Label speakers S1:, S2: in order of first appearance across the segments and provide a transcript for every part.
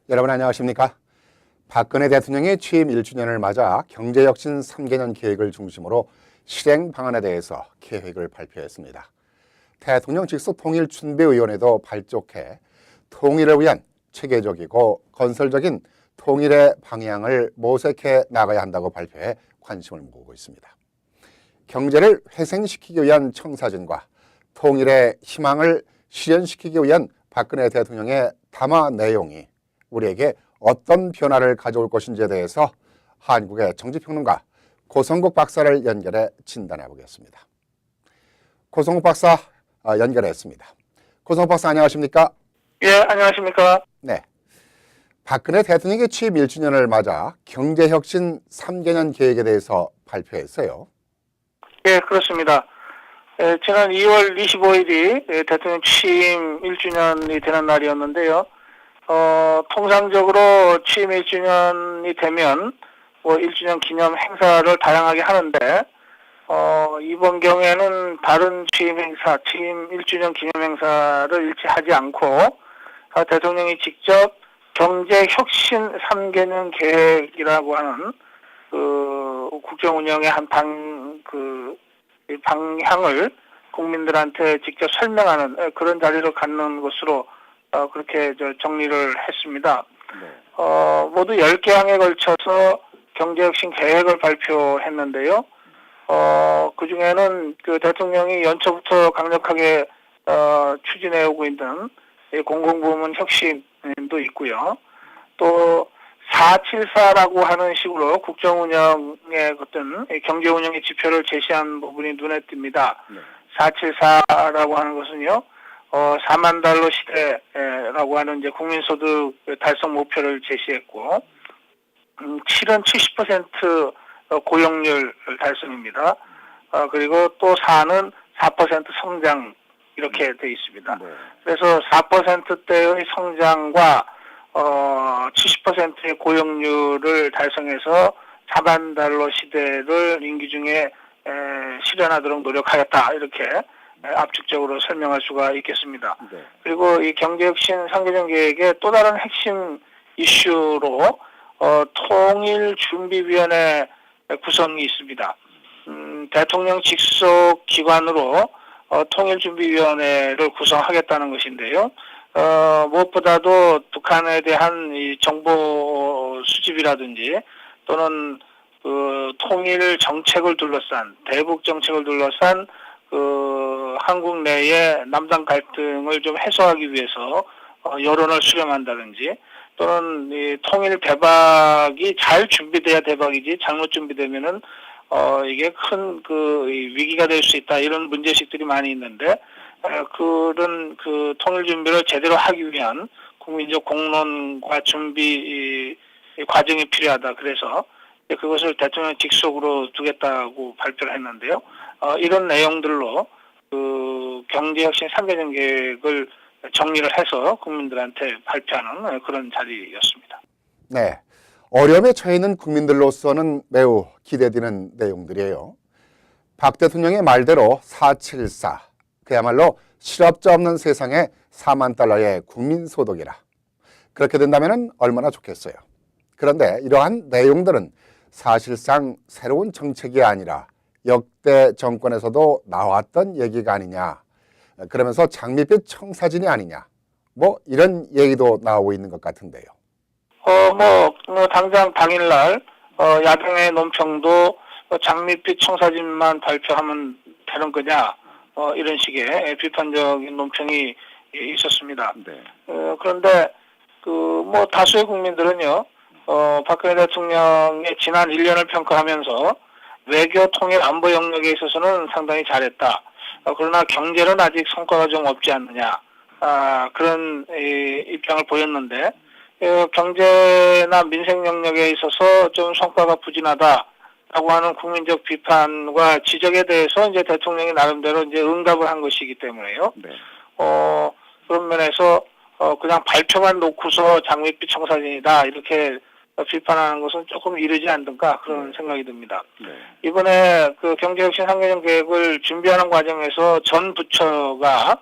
S1: 여러분 안녕하십니까? 박근혜 대통령의 취임 1주년을 맞아 경제혁신 3개년 계획을 중심으로 실행 방안에 대해서 계획을 발표했습니다. 대통령 직속 통일준비위원회도 발족해 통일을 위한 체계적이고 건설적인 통일의 방향을 모색해 나가야 한다고 발표해 관심을 모으고 있습니다. 경제를 회생시키기 위한 청사진과 통일의 희망을 실현시키기 위한 박근혜 대통령의 담화 내용이 우리에게 어떤 변화를 가져올 것인지에 대해서 한국의 정치평론가 고성국 박사를 연결해 진단해 보겠습니다. 고성국 박사 연결했습니다. 고성국 박사 안녕하십니까?
S2: 예, 안녕하십니까?
S1: 네. 박근혜 대통령의 취임 1주년을 맞아 경제혁신 3개년 계획에 대해서 발표했어요.
S2: 예, 그렇습니다. 지난 2월 25일이 대통령 취임 1주년이 되는 날이었는데요. 통상적으로 취임 1주년이 되면 1주년 기념 행사를 다양하게 하는데, 이번 경우에는 다른 취임 1주년 기념 행사를 일치하지 않고, 대통령이 직접 경제혁신 3개년 계획이라고 하는, 국정 운영의 한 방향을 국민들한테 직접 설명하는 그런 자리를 갖는 것으로 그렇게 정리를 했습니다. 모두 10개항에 걸쳐서 경제혁신 계획을 발표했는데요. 그 중에는 그 대통령이 연초부터 강력하게 추진해오고 있는 공공부문 혁신도 있고요. 또 474라고 하는 식으로 국정운영의 어떤 경제운영의 지표를 제시한 부분이 눈에 띄니다. 474라고 하는 것은요, 4만 달러 시대라고 하는 이제 국민소득 달성 목표를 제시했고, 7은 70% 고용률 달성입니다. 그리고 또 4는 4% 성장 이렇게 돼 있습니다. 그래서 4%대의 성장과 70%의 고용률을 달성해서 4만 달러 시대를 임기 중에 실현하도록 노력하였다. 이렇게 압축적으로 설명할 수가 있겠습니다. 그리고 이 경제혁신 3개년 계획의 또 다른 핵심 이슈로 통일준비위원회 구성이 있습니다. 대통령 직속 기관으로 통일준비위원회를 구성하겠다는 것인데요. 무엇보다도 북한에 대한 이 정보 수집이라든지 또는 그 통일 정책을 둘러싼 대북 정책을 둘러싼 그 한국 내의 남당 갈등을 좀 해소하기 위해서 여론을 수렴한다든지 또는 이 통일 대박이 잘 준비돼야 대박이지 잘못 준비되면은 이게 큰 그 위기가 될 수 있다 이런 문제식들이 많이 있는데 그런 그 통일 준비를 제대로 하기 위한 국민적 공론과 준비 과정이 필요하다. 그래서 그것을 대통령 직속으로 두겠다고 발표를 했는데요. 이런 내용들로 그 경제혁신 3개년 계획을 정리를 해서 국민들한테 발표하는 그런 자리였습니다.
S1: 네. 어려움에 처해 있는 국민들로서는 매우 기대되는 내용들이에요. 박 대통령의 말대로 474, 그야말로 실업자 없는 세상에 4만 달러의 국민소득이라. 그렇게 된다면 얼마나 좋겠어요. 그런데 이러한 내용들은 사실상 새로운 정책이 아니라 역대 정권에서도 나왔던 얘기가 아니냐. 그러면서 장밋빛 청사진이 아니냐. 이런 얘기도 나오고 있는 것 같은데요.
S2: 당장 당일날 야당의 논평도 장밋빛 청사진만 발표하면 되는 거냐. 이런 식의 비판적인 논평이 있었습니다. 그런데 다수의 국민들은요, 박근혜 대통령의 지난 1년을 평가하면서 외교 통일 안보 영역에 있어서는 상당히 잘했다. 그러나 경제는 아직 성과가 좀 없지 않느냐. 그런 입장을 보였는데, 경제나 민생 영역에 있어서 좀 성과가 부진하다라고 하는 국민적 비판과 지적에 대해서 이제 대통령이 나름대로 이제 응답을 한 것이기 때문에요. 그런 면에서 그냥 발표만 놓고서 장밋빛 청사진이다 이렇게 비판하는 것은 조금 이르지 않던가 그런 생각이 듭니다. 이번에 그 경제혁신 3개년 계획을 준비하는 과정에서 전 부처가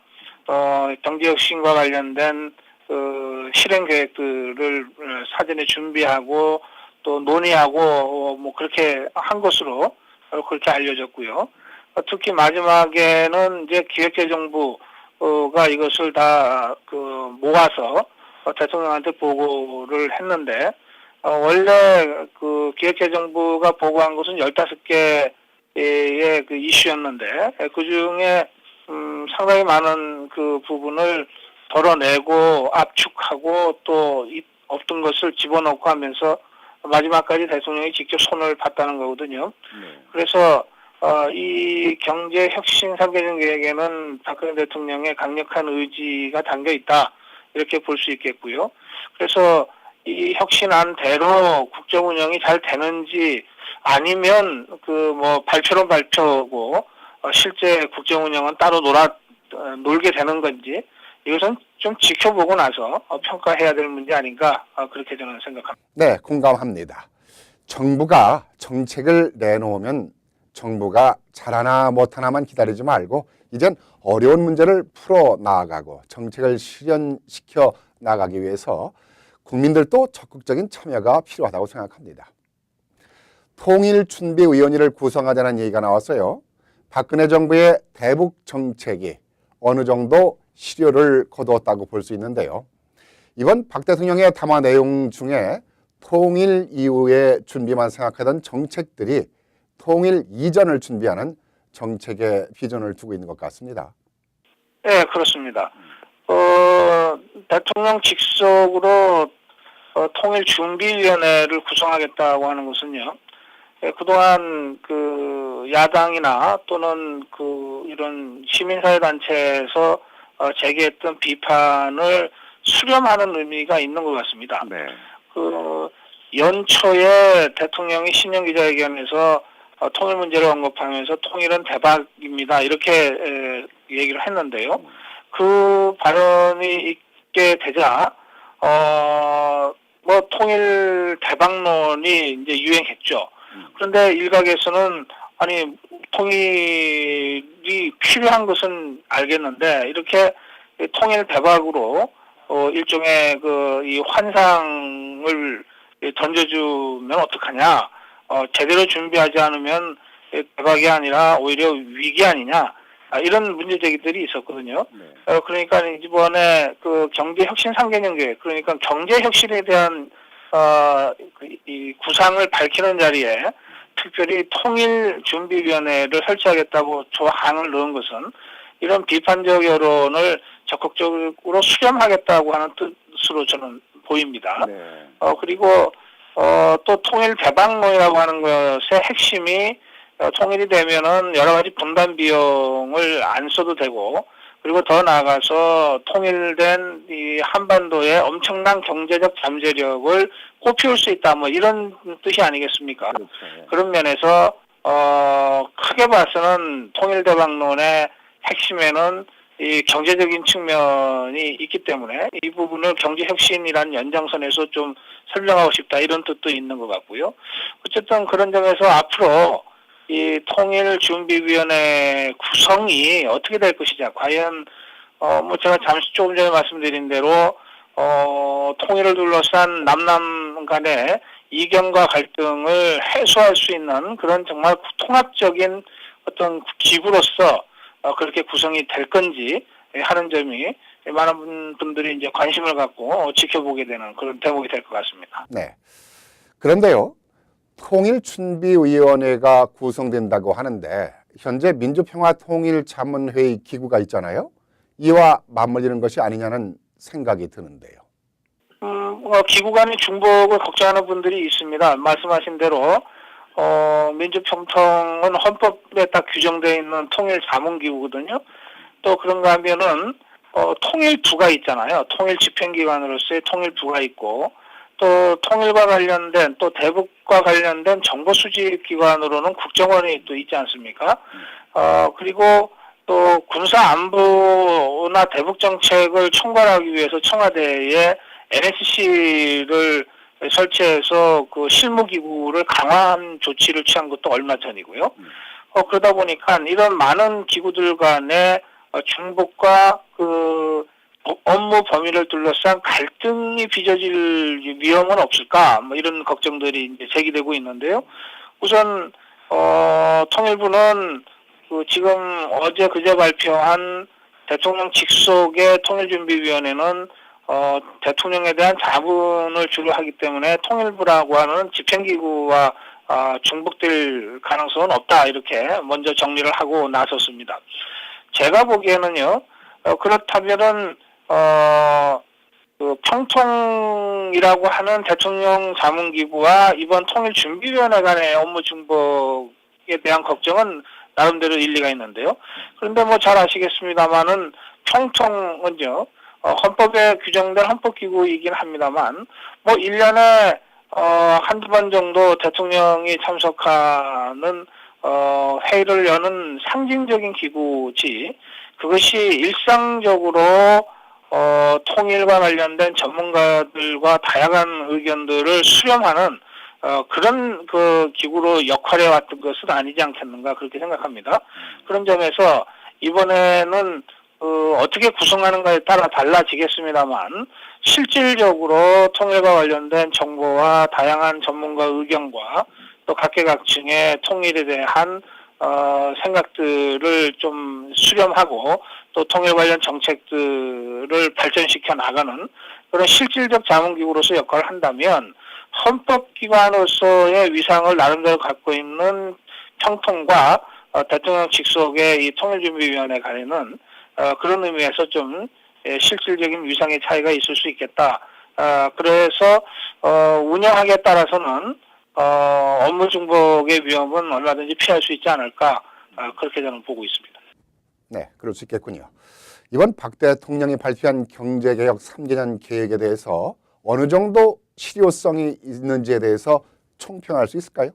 S2: 경제혁신과 관련된 그 실행 계획들을 사전에 준비하고 또 논의하고 뭐 그렇게 한 것으로 그렇게 알려졌고요. 특히 마지막에는 이제 기획재정부가 이것을 다 그 모아서 대통령한테 보고를 했는데 원래 그 기획재정부가 보고한 것은 15개의 그 이슈였는데 그 중에 상당히 많은 그 부분을 덜어내고 압축하고 또 없던 것을 집어넣고 하면서 마지막까지 대통령이 직접 손을 봤다는 거거든요. 그래서 이 경제혁신 3개년 계획에는 박근혜 대통령의 강력한 의지가 담겨 있다 이렇게 볼 수 있겠고요. 그래서 이 혁신안대로 국정 운영이 잘 되는지 아니면 그 뭐 발표론 발표고 실제 국정 운영은 따로 놀게 되는 건지 이것은 좀 지켜보고 나서 평가해야 될 문제 아닌가 그렇게 저는 생각합니다.
S1: 네, 공감합니다. 정부가 정책을 내놓으면 정부가 잘하나 못하나만 기다리지 말고 이젠 어려운 문제를 풀어 나아가고 정책을 실현시켜 나가기 위해서 국민들도 적극적인 참여가 필요하다고 생각합니다. 통일준비위원회를 구성하자는 얘기가 나왔어요. 박근혜 정부의 대북 정책이 어느 정도 실효를 거두었다고 볼 수 있는데요. 이번 박 대통령의 담화 내용 중에 통일 이후의 준비만 생각하던 정책들이 통일 이전을 준비하는 정책의 비전을 두고 있는 것 같습니다.
S2: 네, 그렇습니다. 대통령 직속으로 통일준비위원회를 구성하겠다고 하는 것은요. 그동안 그 야당이나 또는 그 이런 시민사회 단체에서 제기했던 비판을 수렴하는 의미가 있는 것 같습니다.
S3: 네.
S2: 그 연초에 대통령이 신년 기자회견에서 통일 문제를 언급하면서 통일은 대박입니다 이렇게 얘기를 했는데요. 그 발언이 있게 되자 뭐 통일 대박론이 이제 유행했죠. 그런데 일각에서는 아니 통일이 필요한 것은 알겠는데 이렇게 통일 대박으로 일종의 그 이 환상을 던져주면 어떡하냐? 제대로 준비하지 않으면 대박이 아니라 오히려 위기 아니냐? 이런 문제 제기들이 있었거든요.
S3: 네.
S2: 그러니까 이번에 그 경제혁신 3개년 계획, 그러니까 경제혁신에 대한 이 구상을 밝히는 자리에 특별히 통일준비위원회를 설치하겠다고 조항을 넣은 것은 이런 비판적 여론을 적극적으로 수렴하겠다고 하는 뜻으로 저는 보입니다.
S3: 네.
S2: 그리고 또 통일 대박론이라고 하는 것의 핵심이 통일이 되면은 여러 가지 분담 비용을 안 써도 되고 그리고 더 나아가서 통일된 이 한반도의 엄청난 경제적 잠재력을 꽃피울 수 있다 뭐 이런 뜻이 아니겠습니까?
S3: 그렇죠.
S2: 그런 면에서 크게 봐서는 통일 대박론의 핵심에는 이 경제적인 측면이 있기 때문에 이 부분을 경제혁신이라는 연장선에서 좀 설명하고 싶다 이런 뜻도 있는 것 같고요. 어쨌든 그런 점에서 앞으로 이 통일준비위원회 구성이 어떻게 될 것이냐. 과연 뭐 제가 잠시 조금 전에 말씀드린 대로 통일을 둘러싼 남남 간의 이견과 갈등을 해소할 수 있는 그런 정말 통합적인 어떤 기구로서 그렇게 구성이 될 건지 하는 점이 많은 분들이 이제 관심을 갖고 지켜보게 되는 그런 대목이 될 것 같습니다.
S1: 네. 그런데요, 통일준비위원회가 구성된다고 하는데 현재 민주평화통일자문회의 기구가 있잖아요. 이와 맞물리는 것이 아니냐는 생각이 드는데요.
S2: 기구 간의 중복을 걱정하는 분들이 있습니다. 말씀하신 대로 민주평통은 헌법에 딱 규정되어 있는 통일자문기구거든요. 또 그런가 하면은 통일부가 있잖아요. 통일집행기관으로서의 통일부가 있고 또 통일과 관련된 또 대북과 관련된 정보수집기관으로는 국정원이 또 있지 않습니까? 그리고 또 군사안보나 대북정책을 총괄하기 위해서 청와대에 NSC를 설치해서 그 실무기구를 강화한 조치를 취한 것도 얼마 전이고요. 그러다 보니까 이런 많은 기구들 간의 중복과 그 업무 범위를 둘러싼 갈등이 빚어질 위험은 없을까? 뭐 이런 걱정들이 이제 제기되고 있는데요. 우선 통일부는 지금 어제 그제 발표한 대통령 직속의 통일준비위원회는 대통령에 대한 자문을 주로 하기 때문에 통일부라고 하는 집행기구와 중복될 가능성은 없다, 이렇게 먼저 정리를 하고 나섰습니다. 제가 보기에는요, 그렇다면은 평통이라고 하는 대통령 자문기구와 이번 통일준비위원회 간의 업무 중복에 대한 걱정은 나름대로 일리가 있는데요. 그런데 뭐 잘 아시겠습니다만은 평통은요, 헌법에 규정된 헌법기구이긴 합니다만, 뭐 1년에 한두 번 정도 대통령이 참석하는 회의를 여는 상징적인 기구지, 그것이 일상적으로 통일과 관련된 전문가들과 다양한 의견들을 수렴하는 그런 그 기구로 역할해 왔던 것은 아니지 않겠는가, 그렇게 생각합니다. 그런 점에서 이번에는 어떻게 구성하는가에 따라 달라지겠습니다만, 실질적으로 통일과 관련된 정보와 다양한 전문가 의견과 또 각계각층의 통일에 대한 생각들을 좀 수렴하고 또 통일 관련 정책들을 발전시켜 나가는 그런 실질적 자문기구로서 역할을 한다면, 헌법기관으로서의 위상을 나름대로 갖고 있는 평통과 대통령 직속의 이 통일준비위원회 간에는 그런 의미에서 좀 실질적인 위상의 차이가 있을 수 있겠다. 그래서 운영하기에 따라서는 업무 중복의 위험은 얼마든지 피할 수 있지 않을까, 그렇게 저는 보고 있습니다.
S1: 네, 그럴 수 있겠군요. 이번 박 대통령이 발표한 경제개혁 3개년 계획에 대해서 어느 정도 실효성이 있는지에 대해서 총평할 수 있을까요?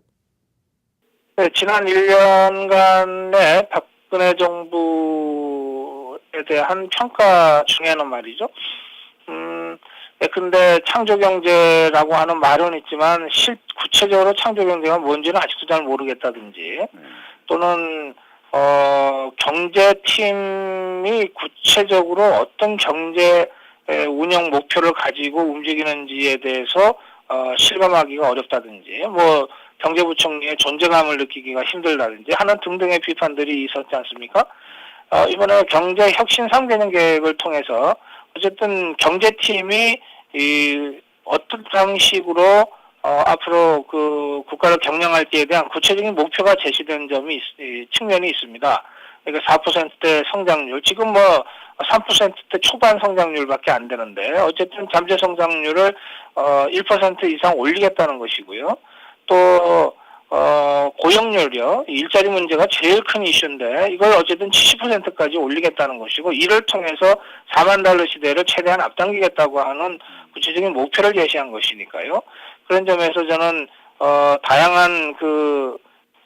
S2: 네, 지난 1년간의 박근혜 정부에 대한 평가 중에는 말이죠. 근데 창조경제라고 하는 말은 있지만 구체적으로 창조경제가 뭔지는 아직도 잘 모르겠다든지, 또는 경제팀이 구체적으로 어떤 경제 운영 목표를 가지고 움직이는지에 대해서 실감하기가 어렵다든지, 뭐 경제부총리의 존재감을 느끼기가 힘들다든지 하는 등등의 비판들이 있었지 않습니까? 이번에 경제혁신 3개년 계획을 통해서 어쨌든 경제팀이 어떤 방식으로 앞으로 그 국가를 경영할 때에 대한 구체적인 목표가 제시된 측면이 있습니다. 그러니까 4%대 성장률, 지금 뭐 3%대 초반 성장률밖에 안 되는데 어쨌든 잠재 성장률을 1% 이상 올리겠다는 것이고요. 또 고용률이요, 일자리 문제가 제일 큰 이슈인데 이걸 어쨌든 70%까지 올리겠다는 것이고, 이를 통해서 4만 달러 시대를 최대한 앞당기겠다고 하는 구체적인 목표를 제시한 것이니까요. 그런 점에서 저는 다양한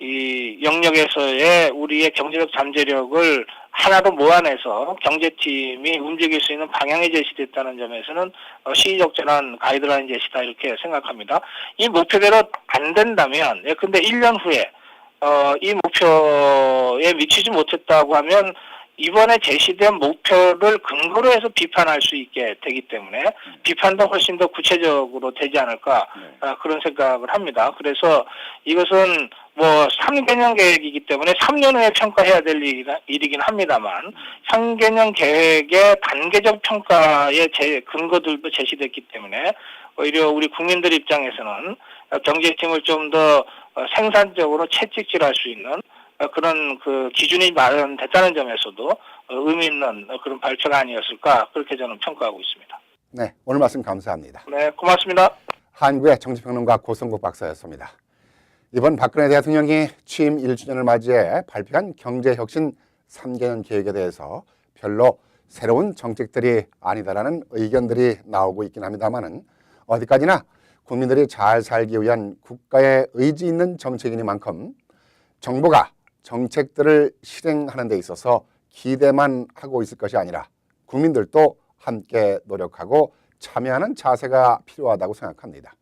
S2: 이 영역에서의 우리의 경제적 잠재력을 하나로 모아내서 경제팀이 움직일 수 있는 방향이 제시됐다는 점에서는 시의적절한 가이드라인 제시다, 이렇게 생각합니다. 이 목표대로 안 된다면, 근데 1년 후에 이 목표에 미치지 못했다고 하면 이번에 제시된 목표를 근거로 해서 비판할 수 있게 되기 때문에 비판도 훨씬 더 구체적으로 되지 않을까, 그런 생각을 합니다. 그래서 이것은 뭐 3개년 계획이기 때문에 3년 후에 평가해야 될 일이긴 합니다만, 3개년 계획의 단계적 평가의 근거들도 제시됐기 때문에 오히려 우리 국민들 입장에서는 경제팀을 좀 더 생산적으로 채찍질할 수 있는 그런 기준이 마련됐다는 점에서도 의미 있는 그런 발표가 아니었을까, 그렇게 저는 평가하고 있습니다.
S1: 네, 오늘 말씀 감사합니다.
S2: 네, 고맙습니다.
S1: 한국의 정치평론가 고성국 박사였습니다. 이번 박근혜 대통령이 취임 1주년을 맞이해 발표한 경제혁신 3개년 계획에 대해서 별로 새로운 정책들이 아니다라는 의견들이 나오고 있긴 합니다만은, 어디까지나 국민들이 잘 살기 위한 국가의 의지 있는 정책이니만큼 정부가 정책들을 실행하는 데 있어서 기대만 하고 있을 것이 아니라 국민들도 함께 노력하고 참여하는 자세가 필요하다고 생각합니다.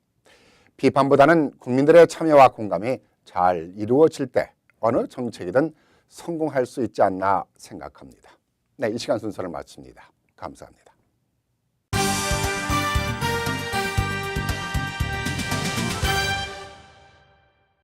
S1: 비판보다는 국민들의 참여와 공감이 잘 이루어질 때 어느 정책이든 성공할 수 있지 않나 생각합니다. 네, 이 시간 순서를 마칩니다. 감사합니다.